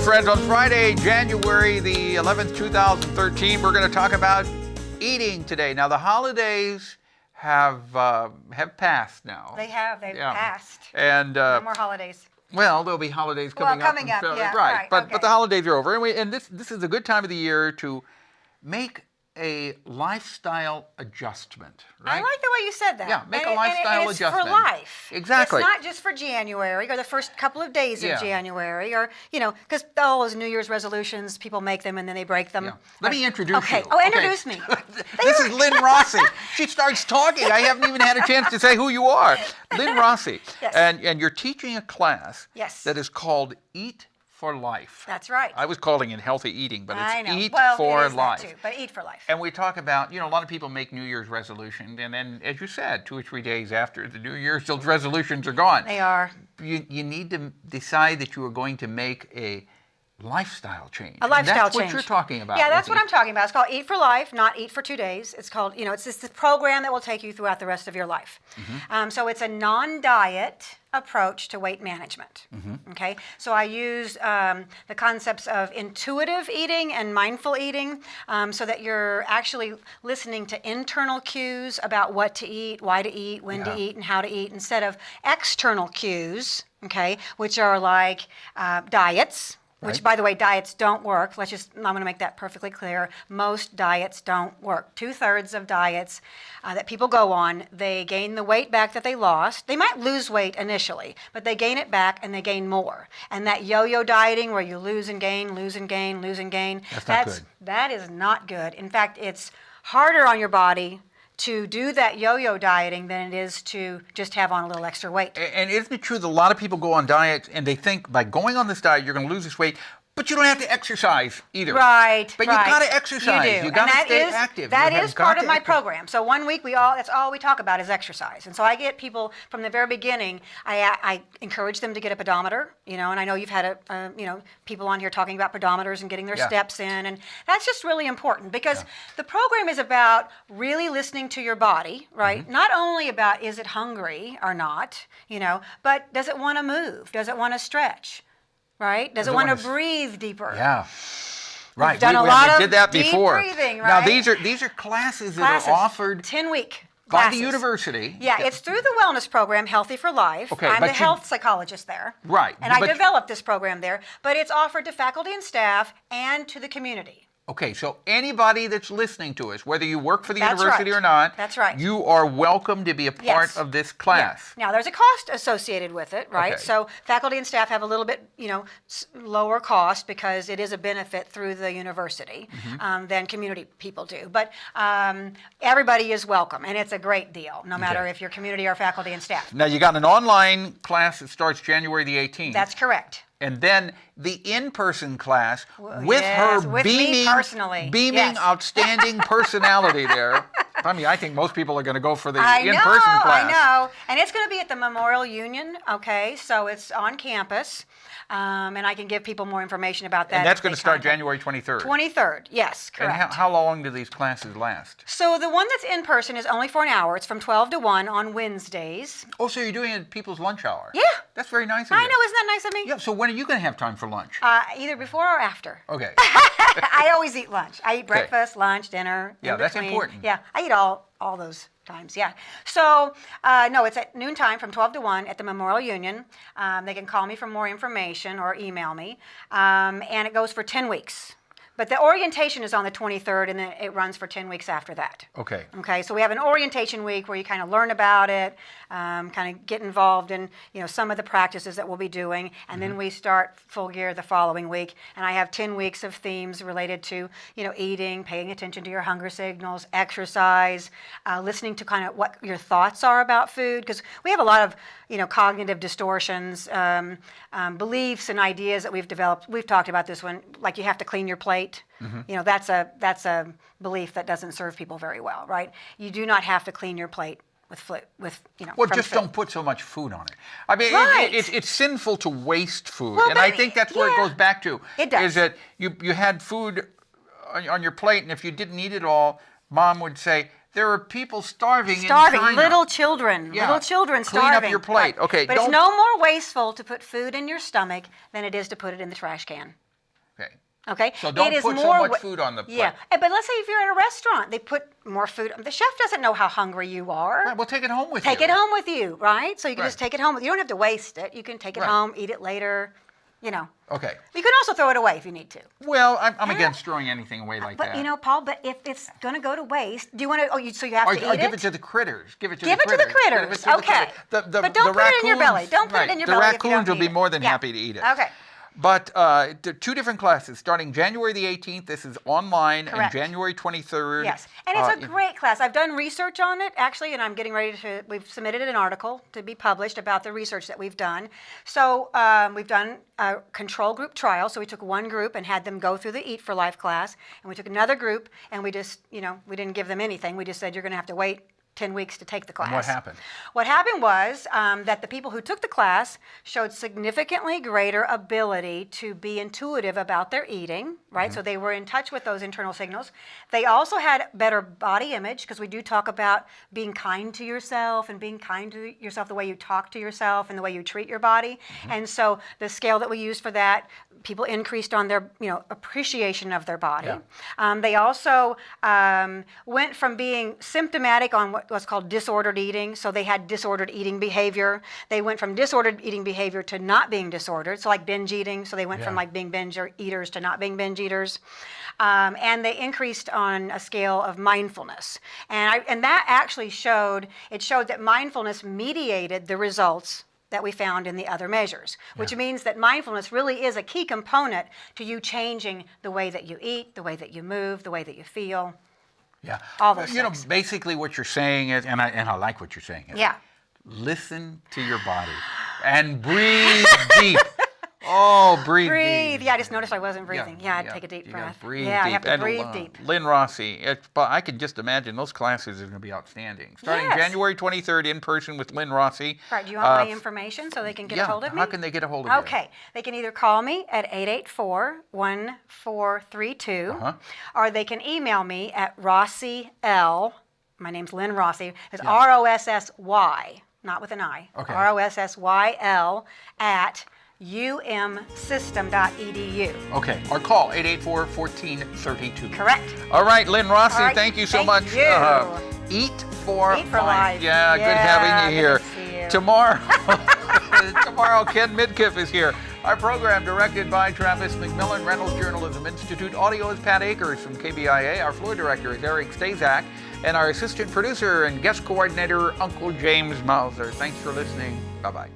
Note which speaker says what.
Speaker 1: friends. On Friday, January the 11th, 2013, we're going to talk about eating today. Now, the holidays have passed now.
Speaker 2: They've passed.
Speaker 1: And
Speaker 2: no more holidays.
Speaker 1: Well, there'll be holidays coming up.
Speaker 2: Right.
Speaker 1: But
Speaker 2: Okay.
Speaker 1: the holidays are over. And this is a good time of the year to make a lifestyle adjustment, right?
Speaker 2: I like the way you said that.
Speaker 1: Yeah, make a lifestyle adjustment.
Speaker 2: It's for life.
Speaker 1: Exactly.
Speaker 2: It's not just for January or the first couple of days of January or, because all those New Year's resolutions, people make them and then they break them.
Speaker 1: Yeah. Let me introduce you.
Speaker 2: Oh, introduce me.
Speaker 1: This is Lynn Rossy. She starts talking. I haven't even had a chance to say who you are. Lynn Rossy.
Speaker 2: Yes.
Speaker 1: And you're teaching a class that is called Eat for Life.
Speaker 2: That's right.
Speaker 1: I was calling it healthy eating, but it's Eat
Speaker 2: for
Speaker 1: Life.
Speaker 2: That too, but Eat for Life.
Speaker 1: And we talk about, a lot of people make New Year's resolutions, and then, as you said, 2 or 3 days after the New Year's, those resolutions are gone.
Speaker 2: They are.
Speaker 1: You need to decide that you are going to make a lifestyle change.
Speaker 2: A lifestyle change.
Speaker 1: That's what you're talking about.
Speaker 2: Yeah, that's what I'm talking about. It's called Eat for Life, not Eat for 2 days. It's called, it's this program that will take you throughout the rest of your life. Mm-hmm. So it's a non-diet approach to weight management. Mm-hmm. Okay, so I use the concepts of intuitive eating and mindful eating, so that you're actually listening to internal cues about what to eat, why to eat, when to eat, and how to eat, instead of external cues. Okay, which are like diets. Which, by the way, diets don't work. I'm going to make that perfectly clear. Most diets don't work. 2/3 of diets that people go on, they gain the weight back that they lost. They might lose weight initially, but they gain it back and they gain more. And that yo-yo dieting where you lose and gain, lose and gain, lose and gain,
Speaker 1: that's not good.
Speaker 2: That is not good. In fact, it's harder on your body to do that yo-yo dieting than it is to just have on a little extra weight.
Speaker 1: And isn't it true that a lot of people go on diets and they think by going on this diet you're going to lose this weight, but you don't have to exercise either.
Speaker 2: Right.
Speaker 1: But you've got to exercise.
Speaker 2: You do.
Speaker 1: You've got to stay active.
Speaker 2: That is part of my program. So 1 week that's all we talk about is exercise. And so I get people from the very beginning. I encourage them to get a pedometer. And I know you've had people on here talking about pedometers and getting their steps in, and that's just really important because the program is about really listening to your body, right? Mm-hmm. Not only about is it hungry or not, but does it want to move? Does it want to stretch? Right? Does it want to breathe deeper?
Speaker 1: Yeah. Right.
Speaker 2: We've done a lot of
Speaker 1: did that before.
Speaker 2: Deep breathing, right?
Speaker 1: Now these are classes that are offered
Speaker 2: 10-week
Speaker 1: by
Speaker 2: classes.
Speaker 1: the university.
Speaker 2: Yeah, it's through the wellness program, Healthy for Life.
Speaker 1: Okay,
Speaker 2: I'm the health psychologist there.
Speaker 1: Right.
Speaker 2: And I developed this program there, but it's offered to faculty and staff and to the community.
Speaker 1: Okay, so anybody that's listening to us, whether you work for the university or not,
Speaker 2: that's right.
Speaker 1: You are welcome to be a part of this class.
Speaker 2: Yeah. Now, there's a cost associated with it, right?
Speaker 1: Okay.
Speaker 2: So faculty and staff have a little bit, lower cost because it is a benefit through the university than community people do. But everybody is welcome, and it's a great deal, no matter if you're community or faculty and staff.
Speaker 1: Now, you got an online class that starts January the 18th.
Speaker 2: That's correct.
Speaker 1: And then the in-person class with her beaming, outstanding personality there. I mean, I think most people are going to go for the in-person class.
Speaker 2: I know. And it's going to be at the Memorial Union, okay? So it's on campus. And I can give people more information about that.
Speaker 1: And that's going to start January 23rd.
Speaker 2: 23rd, yes, correct.
Speaker 1: And how long do these classes last?
Speaker 2: So the one that's in person is only for an hour. It's from 12 to 1 on Wednesdays.
Speaker 1: Oh, so you're doing it at people's lunch hour?
Speaker 2: Yeah.
Speaker 1: That's very nice of you.
Speaker 2: I know, isn't that nice of me?
Speaker 1: Yeah, so when are you going to have time for lunch?
Speaker 2: Either before or after.
Speaker 1: Okay.
Speaker 2: I always eat lunch. I eat breakfast, lunch, dinner.
Speaker 1: Yeah, that's important.
Speaker 2: Yeah, I eat all those times, yeah. So, no, it's at noontime from 12 to 1 at the Memorial Union. They can call me for more information or email me. And it goes for 10 weeks. But the orientation is on the 23rd, and then it runs for 10 weeks after that.
Speaker 1: Okay.
Speaker 2: Okay, so we have an orientation week where you kind of learn about it, kind of get involved in, some of the practices that we'll be doing, and then we start full gear the following week. And I have 10 weeks of themes related to, eating, paying attention to your hunger signals, exercise, listening to kind of what your thoughts are about food, because we have a lot of, cognitive distortions, beliefs and ideas that we've developed. We've talked about this one, like you have to clean your plate. Mm-hmm. That's a belief that doesn't serve people very well, right? You do not have to clean your plate
Speaker 1: Well, just don't put so much food on it. I mean, it's sinful to waste food, and I think that's where it goes back to.
Speaker 2: It does.
Speaker 1: Is that you had food on your plate, and if you didn't eat it all, Mom would say, there are people starving in China.
Speaker 2: Little children starving.
Speaker 1: Clean up your plate. Okay,
Speaker 2: but it's no more wasteful to put food in your stomach than it is to put it in the trash can.
Speaker 1: Okay.
Speaker 2: Okay.
Speaker 1: So don't put so much food on the plate.
Speaker 2: Yeah. But let's say if you're in a restaurant, they put more food. The chef doesn't know how hungry you are.
Speaker 1: Right, well, take it home with you.
Speaker 2: Take it home with you, right? So you can just take it home. You don't have to waste it. You can take it home, eat it later, you know.
Speaker 1: Okay.
Speaker 2: You can also throw it away if you need to.
Speaker 1: Well, I'm against throwing anything away like that.
Speaker 2: But, you know, Paul, but if it's going to go to waste, do you want to, so you have to eat it?
Speaker 1: Give it to the critters.
Speaker 2: Give it to the critters. Okay. But don't put it in your belly. Don't put it in your belly.
Speaker 1: The raccoons will be more than happy to eat it.
Speaker 2: Okay.
Speaker 1: But two different classes starting January the 18th. This is online.
Speaker 2: Correct.
Speaker 1: And January 23rd.
Speaker 2: Yes, and it's a great class. I've done research on it actually, and I'm getting ready to. We've submitted an article to be published about the research that we've done. So we've done a control group trial. So we took one group and had them go through the Eat for Life class, and we took another group and we just, we didn't give them anything. We just said you're going to have to wait 10 weeks to take the class.
Speaker 1: And what happened?
Speaker 2: What happened was that the people who took the class showed significantly greater ability to be intuitive about their eating, right? So they were in touch with those internal signals. They also had better body image, because we do talk about being kind to yourself and being kind to yourself, the way you talk to yourself and the way you treat your body. And so the scale that we used for that, people increased on their appreciation of their body. Yeah. They also went from being symptomatic on what's called disordered eating. So they had disordered eating behavior. They went from disordered eating behavior to not being disordered. So like binge eating. So they went from like being binge eaters to not being binge eaters. And they increased on a scale of mindfulness. And that actually showed that mindfulness mediated the results that we found in the other measures, which means that mindfulness really is a key component to you changing the way that you eat, the way that you move, the way that you feel.
Speaker 1: Yeah.
Speaker 2: All those things.
Speaker 1: Basically what you're saying is, and I like what you're saying is, listen to your body and breathe deep. Oh, breathe deep.
Speaker 2: Yeah, I just noticed I wasn't breathing. Yeah, I'd take a deep breath.
Speaker 1: Breathe deep.
Speaker 2: I have to breathe deep.
Speaker 1: Lynn Rossy, but I can just imagine those classes are going to be outstanding. Starting January 23rd in person with Lynn Rossy.
Speaker 2: All right, do you want my information so they can get a hold of me?
Speaker 1: How can they get a hold of you?
Speaker 2: Okay, they can either call me at 884-1432, or they can email me at Rossy L. My name's Lynn Rossy. It's Rossy, not with an I.
Speaker 1: Okay.
Speaker 2: Rossy at umsystem.edu.
Speaker 1: Okay, or call 884-1432.
Speaker 2: Correct.
Speaker 1: All right, Lynn Rossy,
Speaker 2: right,
Speaker 1: thank you so much.
Speaker 2: You.
Speaker 1: Eat for
Speaker 2: life.
Speaker 1: Yeah, good having you here.
Speaker 2: Good to see you.
Speaker 1: Tomorrow, Ken Midkiff is here. Our program directed by Travis McMillen, Reynolds Journalism Institute. Audio is Pat Akers from KBIA. Our floor director is Eric Staszczak. And our assistant producer and guest coordinator, Uncle James Mauser. Thanks for listening. Bye-bye.